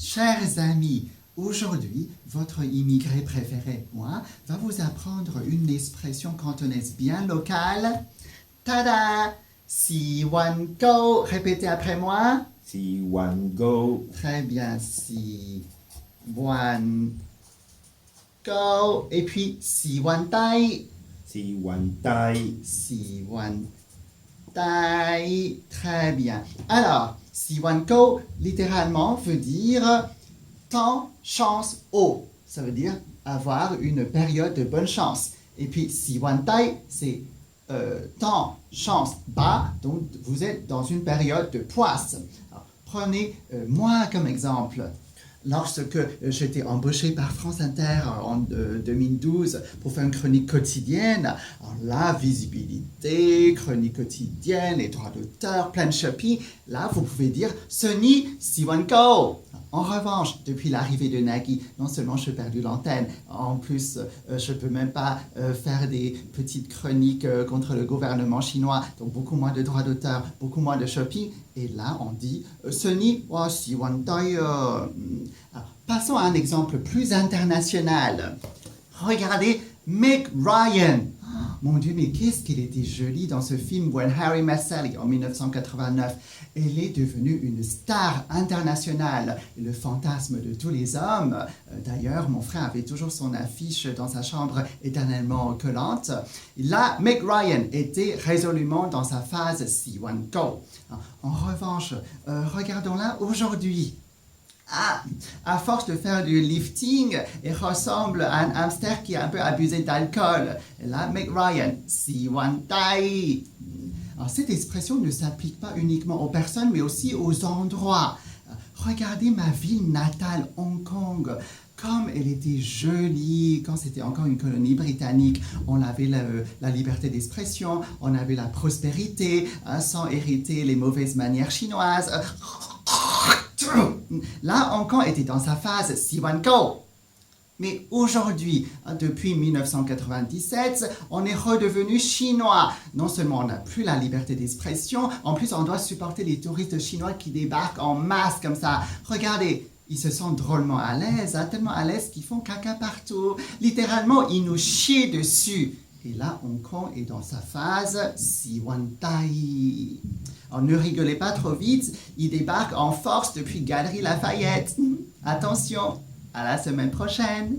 Chers amis, aujourd'hui, votre immigré préféré, moi, va vous apprendre une expression cantonaise bien locale. Tada! Si one go. Répétez après moi. Si one go. Très bien. Si one go. Et puis, si one tai. Si one tai. Si one tai. Très bien. Alors, si one go, littéralement, veut dire temps, chance, haut. Ça veut dire avoir une période de bonne chance. Et puis, si one tai, c'est temps, chance, bas. Donc, vous êtes dans une période de poisse. Alors, prenez moi comme exemple. Lorsque j'étais embauché par France Inter en 2012 pour faire une chronique quotidienne, alors la visibilité, chronique quotidienne, les droits d'auteur, plein de shopping, là vous pouvez dire Sony Siwanko. En revanche, depuis l'arrivée de Nagui, non seulement je perdu l'antenne, en plus je ne peux même pas faire des petites chroniques contre le gouvernement chinois, donc beaucoup moins de droits d'auteur, beaucoup moins de shopping, et là on dit Sony Siwantai. Passons à un exemple plus international. Regardez Meg Ryan. Mon Dieu, mais qu'est-ce qu'elle était jolie dans ce film When Harry Met Sally en 1989. Elle est devenue une star internationale, le fantasme de tous les hommes. D'ailleurs, mon frère avait toujours son affiche dans sa chambre éternellement collante. Là, Meg Ryan était résolument dans sa phase Si-One Go. En revanche, regardons-la aujourd'hui. Ah, à force de faire du lifting, elle ressemble à un hamster qui a un peu abusé d'alcool. Et là, Meg Ryan, si one tai. Alors, cette expression ne s'applique pas uniquement aux personnes, mais aussi aux endroits. Regardez ma ville natale, Hong Kong. Comme elle était jolie, quand c'était encore une colonie britannique, on avait la liberté d'expression, on avait la prospérité, sans hériter les mauvaises manières chinoises. Là, Hong Kong était dans sa phase Si-Wan-Go. Mais aujourd'hui, depuis 1997, on est redevenu chinois. Non seulement on n'a plus la liberté d'expression, en plus on doit supporter les touristes chinois qui débarquent en masse comme ça. Regardez, ils se sentent drôlement à l'aise, tellement à l'aise qu'ils font caca partout. Littéralement, ils nous chient dessus. Et là, Hong Kong est dans sa phase Si-Wan-Tai. Alors, ne rigolez pas trop vite, il débarque en force depuis Galerie Lafayette. Attention, à la semaine prochaine.